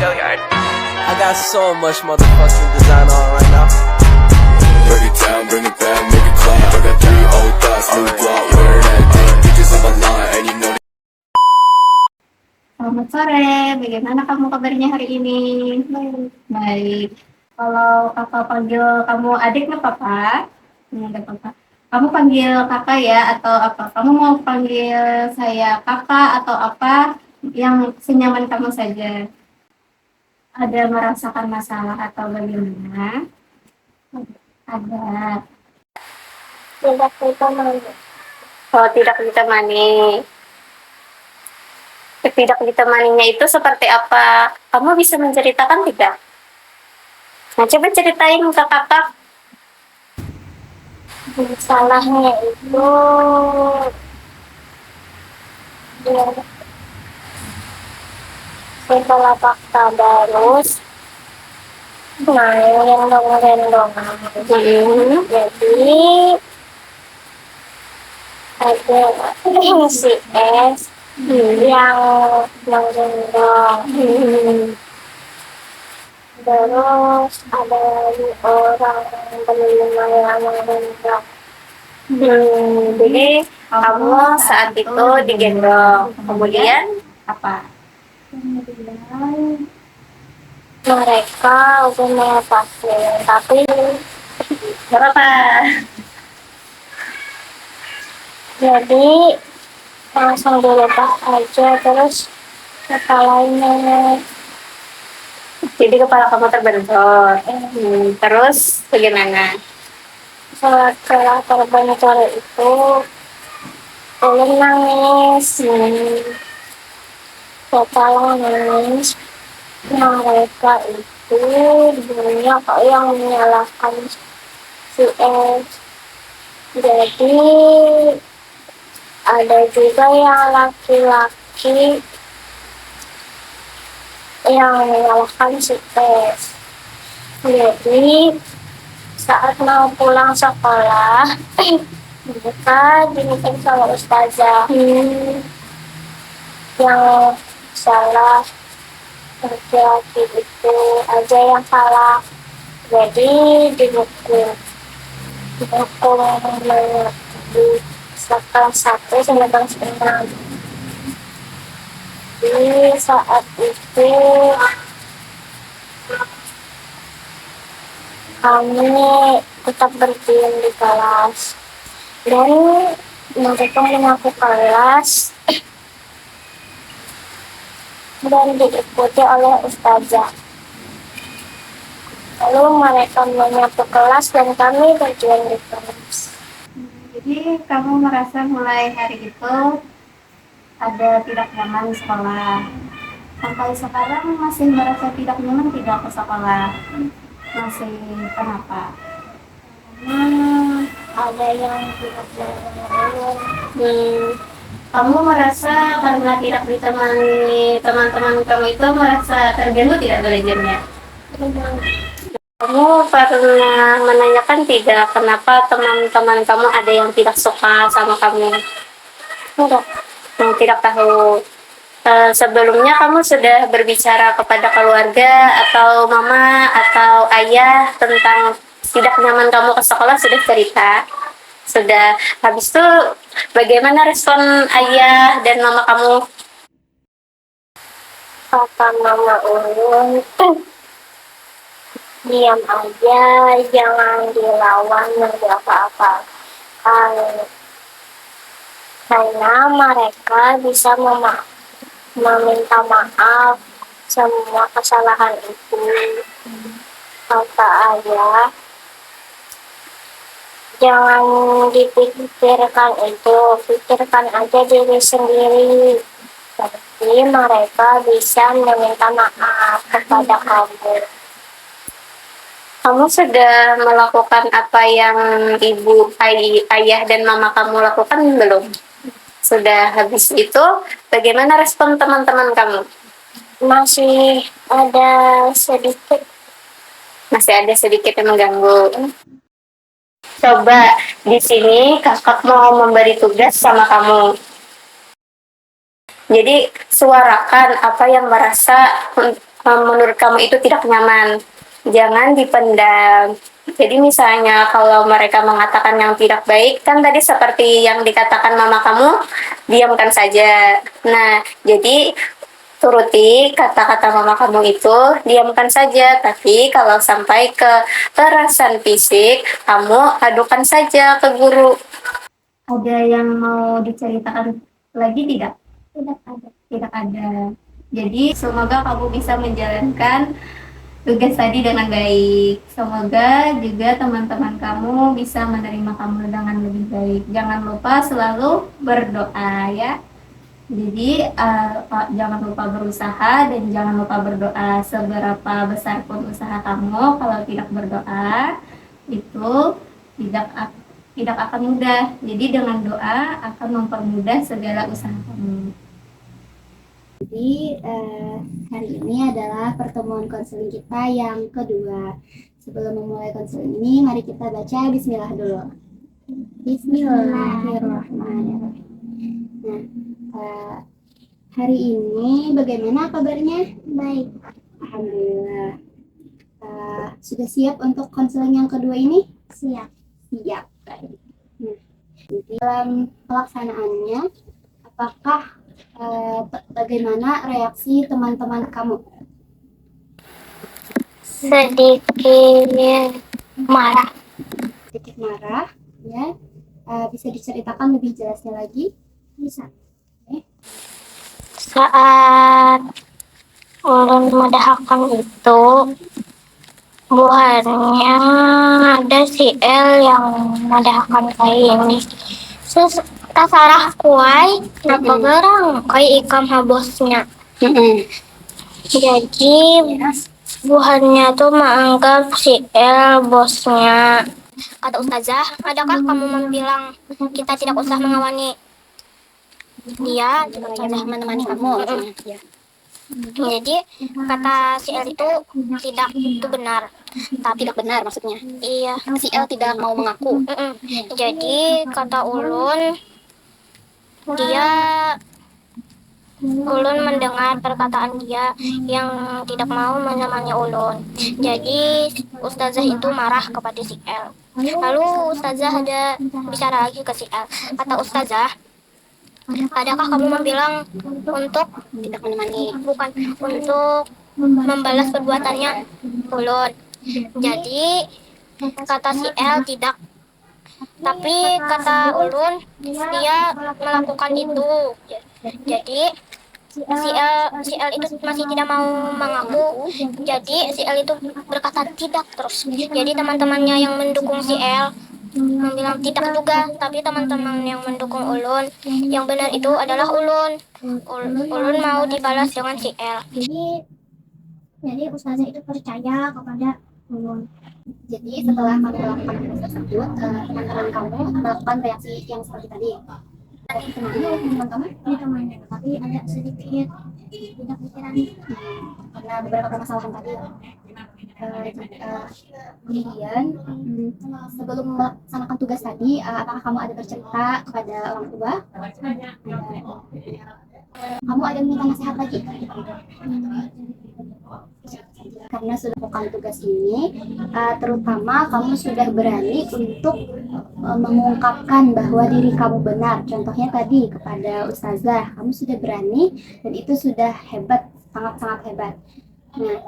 I got so much motherfucking design on right now. Break it down, bring it back, make it clap. I got 3 old thoughts, new block, where that day. Bitches on my line, and you know. Selamat sore, bagaimana kamu kabarnya hari ini? Baik. Kalau kakak panggil kamu adik nggak apa-apa? Nggak apa-apa. Kamu panggil kakak ya atau apa? Kamu mau panggil saya kakak atau apa? Yang senyaman kamu saja. Ada merasakan masalah atau bagaimana? Ada. Tidak ditemani. Oh, tidak ditemani. Tidak ditemaninya itu seperti apa? Kamu bisa menceritakan tidak? Nah, coba ceritain ke kakak. Masalahnya itu setelah fakta terus main gendong-gendongan. Jadi ada si S yang menggendong. Terus ada orang berlima yang menggendong. Jadi kamu saat itu digendong. Kemudian apa? Kemudian mereka udah melepaskan, tapi berapa? Jadi langsung dilepas aja, terus kepalanya. Jadi kepala kamu terbentur. Terus bagaimana? Setelah terbentur itu ulun nangis. Setelah nangis, mereka itu banyak yang menyalahkan si S. Jadi ada juga yang laki-laki yang menyalahkan si S. Jadi saat mau pulang sekolah, mereka diminta sama ustazah yang salah, laki-laki itu aja yang salah. Jadi dihukum di kelas 1 sampai kelas 6. Di saat itu kami tetap berdiam di kelas dan mereka mengaku kelas dan diikuti oleh ustazah. Lalu mereka menyapu kelas dan kami berdiam di kelas. Jadi kamu merasa mulai hari itu ada tidak nyaman di sekolah. Sampai sekarang masih merasa tidak nyaman tidak ke sekolah? Masih kenapa? Ada yang tidak nyaman. Kamu merasa karena tidak ditemani teman-teman kamu itu merasa terganggu tidak belajarnya? Kamu pernah menanyakan tidak kenapa teman-teman kamu ada yang tidak suka sama kamu? Enggak. Yang tidak tahu. Sebelumnya kamu sudah berbicara kepada keluarga atau mama atau ayah tentang tidak nyaman kamu ke sekolah, sudah cerita? Sudah. Habis itu bagaimana respon ayah dan mama kamu? Kata mama ulun, diam aja, jangan dilawan, nanti apa-apa. Karena mereka bisa meminta maaf semua kesalahan itu. Kata ayah, jangan dipikirkan itu, pikirkan aja diri sendiri. Jadi mereka bisa meminta maaf kepada kamu. Kamu sudah melakukan apa yang ibu, ayah, dan mama kamu lakukan belum? Sudah. Habis itu, bagaimana respon teman-teman kamu? Masih ada sedikit. Masih ada sedikit yang mengganggu. Coba di sini kakak mau memberi tugas sama kamu. Jadi suarakan apa yang menurut kamu itu tidak nyaman. Jangan dipendam. Jadi misalnya kalau mereka mengatakan yang tidak baik, kan tadi seperti yang dikatakan mama kamu, diamkan saja. Nah, jadi turuti kata-kata mama kamu itu, diamkan saja. Tapi kalau sampai ke kekerasan fisik, kamu adukan saja ke guru. Ada yang mau diceritakan lagi tidak? Tidak ada. Tidak ada. Jadi semoga kamu bisa menjalankan tugas tadi dengan baik. Semoga juga teman-teman kamu bisa menerima kamu dengan lebih baik. Jangan lupa selalu berdoa ya. Jadi jangan lupa berusaha dan jangan lupa berdoa. Seberapa besar pun usaha kamu, kalau tidak berdoa itu tidak akan mudah. Jadi dengan doa akan mempermudah segala usaha kamu. Jadi hari ini adalah pertemuan konseling kita yang kedua. Sebelum memulai konseling ini, mari kita baca Bismillah dulu. Bismillahirrahmanirrahim. Nah, hari ini bagaimana kabarnya? Baik. Alhamdulillah. Sudah siap untuk konseling yang kedua ini? Siap. Siap. Baik. Nah, dalam pelaksanaannya, apakah bagaimana reaksi teman-teman kamu? Sedikit marah. Sedikit marah, ya. Bisa diceritakan lebih jelasnya lagi? Bisa. Okay. Saat ulun mendahkan itu, buahnya ada si L yang mendahkan kayak ini. Kasarah kuai, kenapa gerang kayak ikam habosnya. Jadi buhannya tuh menganggap si L bosnya. Kata ustazah, adakah kamu bilang kita tidak usah mengawani dia? Ustazah menemani kamu. Jadi kata si L itu itu benar. Tapi tidak benar maksudnya. Iya. Si L tidak mau mengaku. Jadi kata ulun, ulun mendengar perkataan dia yang tidak mau menemani ulun. Jadi ustazah itu marah kepada si L. Lalu ustazah ada bicara lagi ke si L. Kata ustazah, adakah kamu bilang untuk tidak menemani? Bukan, untuk membalas perbuatannya ulun. Jadi kata si L tidak. Tapi kata ulun, dia melakukan itu. Jadi si L itu masih tidak mau mengaku. Jadi si L itu berkata tidak terus. Jadi teman-temannya yang mendukung si L membilang tidak juga. Tapi teman-teman yang mendukung ulun, yang benar itu adalah ulun. Ulun mau dibalas dengan si L. Jadi ustazah itu percaya kepada ulun. Jadi setelah kamu melakukan tugas tersebut, teman-teman kamu melakukan reaksi yang seperti tadi. Teman-teman, tapi ada sedikit tidak pikiran karena beberapa permasalahan tadi. Kemudian sebelum melaksanakan tugas tadi, apakah kamu ada bercerita kepada orang tua? Kamu ada minta nasihat lagi? Karena sudah melakukan tugas ini, terutama kamu sudah berani untuk mengungkapkan bahwa diri kamu benar. Contohnya tadi kepada ustazah, kamu sudah berani dan itu sudah hebat, sangat-sangat hebat. Nah,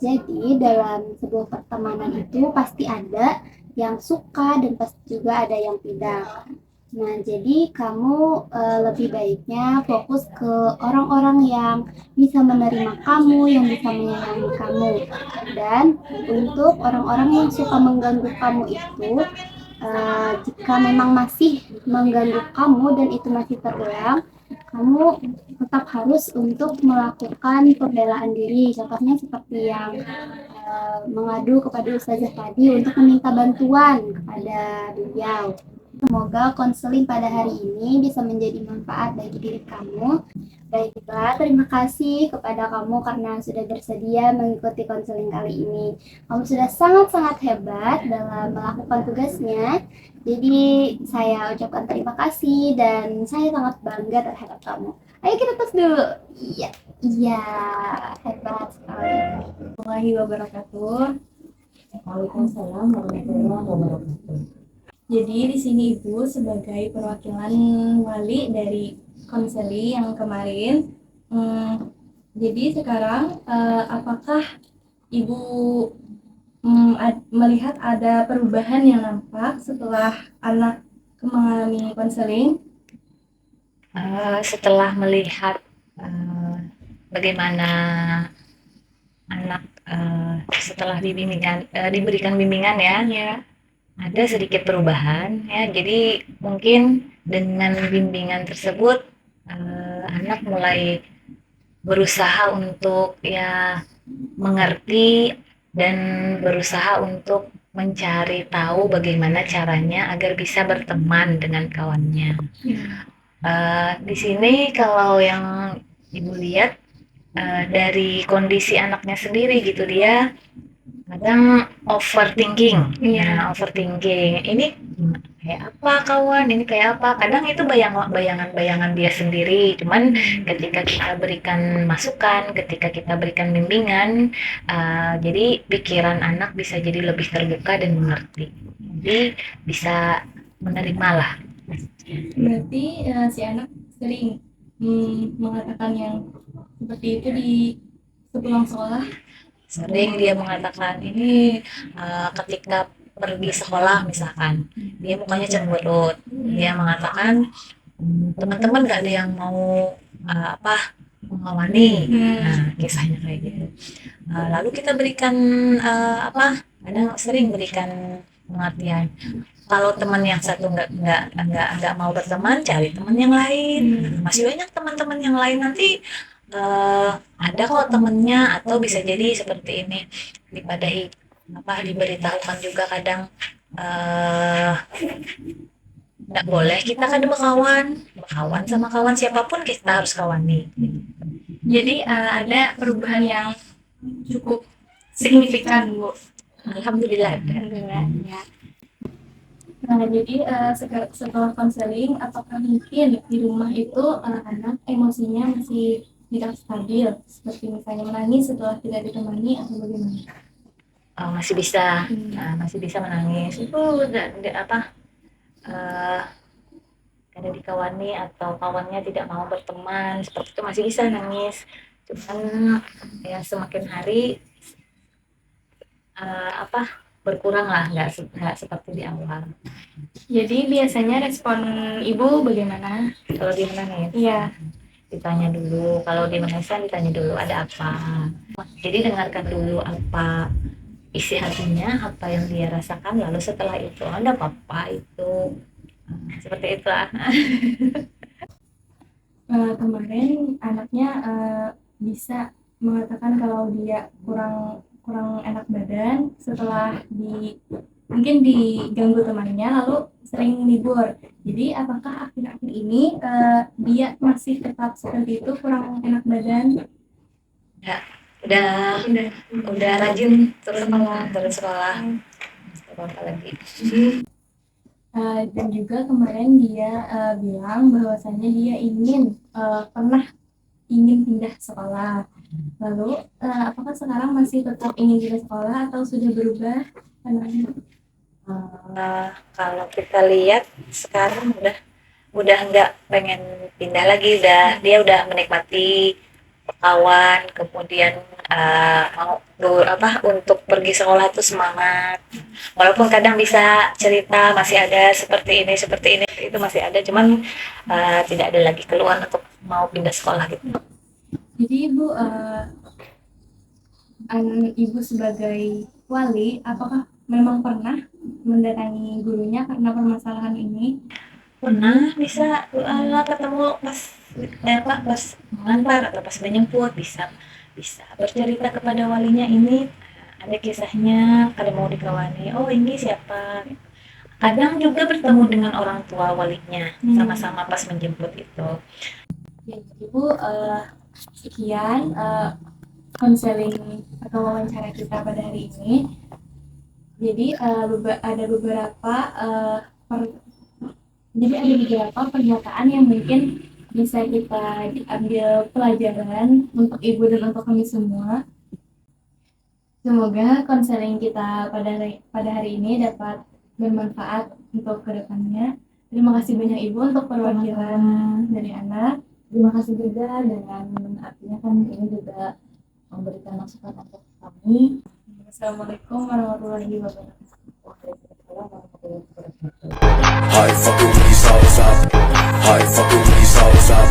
jadi dalam sebuah pertemanan itu pasti ada yang suka dan pasti juga ada yang tidak. Nah, jadi kamu lebih baiknya fokus ke orang-orang yang bisa menerima kamu, yang bisa menyayangi kamu. Dan untuk orang-orang yang suka mengganggu kamu itu, jika memang masih mengganggu kamu dan itu masih terulang, kamu tetap harus untuk melakukan pembelaan diri. Contohnya seperti yang mengadu kepada ustazah tadi untuk meminta bantuan kepada beliau. Semoga konseling pada hari ini bisa menjadi manfaat bagi diri kamu. Baiklah, terima kasih kepada kamu karena sudah bersedia mengikuti konseling kali ini. Kamu sudah sangat-sangat hebat dalam melakukan tugasnya. Jadi saya ucapkan terima kasih dan saya sangat bangga terhadap kamu. Ayo kita tos dulu. Iya. Iya, hebat sekali. Warahmatullahi wabarakatuh. Waalaikumsalam warahmatullahi wabarakatuh. Jadi di sini Ibu sebagai perwakilan wali dari konseli yang kemarin. Jadi sekarang apakah Ibu melihat ada perubahan yang nampak setelah anak mengalami konseling? Setelah melihat bagaimana anak setelah diberikan bimbingan ya, ada sedikit perubahan ya. Jadi mungkin dengan bimbingan tersebut anak mulai berusaha untuk ya mengerti dan berusaha untuk mencari tahu bagaimana caranya agar bisa berteman dengan kawannya. Di sini kalau yang Ibu lihat dari kondisi anaknya sendiri gitu, dia kadang overthinking. Overthinking. Ini kayak apa kawan? Ini kayak apa? Kadang itu bayangan-bayangan dia sendiri. Cuman ketika kita berikan masukan, ketika kita berikan bimbingan, jadi pikiran anak bisa jadi lebih terbuka dan mengerti. Jadi bisa menerima lah. Berarti si anak sering mengatakan yang seperti itu di sepulang sekolah. Sering dia mengatakan ini ketika pergi sekolah misalkan, dia mukanya cemberut. Dia mengatakan teman-teman gak ada yang mau mengawani. Nah, kisahnya kayak gitu. Lalu kita berikan kadang sering berikan pengertian. Kalau teman yang satu nggak mau berteman, cari teman yang lain. Masih banyak teman-teman yang lain, nanti ada kok temennya. Atau bisa jadi seperti ini, diberitahukan juga kadang nggak boleh kita kan berkawan sama kawan siapapun, kita harus kawani. Jadi ada perubahan yang cukup signifikan, Bu. Alhamdulillah. Ya. Nah, jadi setelah konseling, apakah mungkin di rumah itu anak emosinya masih tidak stabil, seperti misalnya menangis setelah tidak ditemani atau bagaimana? Masih bisa menangis. Itu ada dikawani atau kawannya tidak mau berteman, seperti itu masih bisa nangis. Cuman ya semakin hari berkurang lah, nggak seperti di awal. Jadi biasanya respon Ibu bagaimana? Kalau dia menangis, Iya. ditanya dulu. Kalau dia menangis ditanya dulu ada apa. Jadi dengarkan dulu apa isi hatinya, apa yang dia rasakan. Lalu setelah itu ada apa itu. Seperti itulah. Kemarin anaknya bisa mengatakan kalau dia kurang enak badan setelah mungkin diganggu temannya, lalu sering libur. Jadi apakah akhir-akhir ini dia masih tetap seperti itu, kurang enak badan? Ya, udah rajin terus sekolah. Apa lagi? Dan juga kemarin dia bilang bahwasannya dia pernah ingin pindah sekolah. Lalu apakah sekarang masih tetap ingin pindah sekolah atau sudah berubah? Kalau kita lihat sekarang udah nggak pengen pindah lagi, dia udah menikmati kawan, kemudian mau untuk pergi sekolah tuh semangat. Walaupun kadang bisa cerita masih ada seperti ini itu masih ada, cuman tidak ada lagi keluhan untuk mau pindah sekolah gitu. Jadi Ibu sebagai wali, apakah memang pernah mendatangi gurunya karena permasalahan ini? Pernah bisa ketemu pas mengantar atau pas menjemput, bisa bercerita kepada walinya, ini ada kisahnya, kadang mau dikawani, oh ini siapa. Kadang juga bertemu dengan orang tua walinya sama-sama pas menjemput itu. Ya, Ibu, sekian konseling atau wawancara kita pada hari ini. Jadi ada beberapa pernyataan yang mungkin bisa kita ambil pelajaran untuk ibu dan untuk kami semua. Semoga konseling kita pada hari ini dapat bermanfaat untuk kedepannya. Terima kasih banyak Ibu untuk perwakilan dari anak. Terima kasih juga dengan artinya kan ini juga memberikan masukan untuk kami. Assalamualaikum warahmatullahi wabarakatuh. Hi, fucking with these hoes up. Hi, fucking with these hoes up.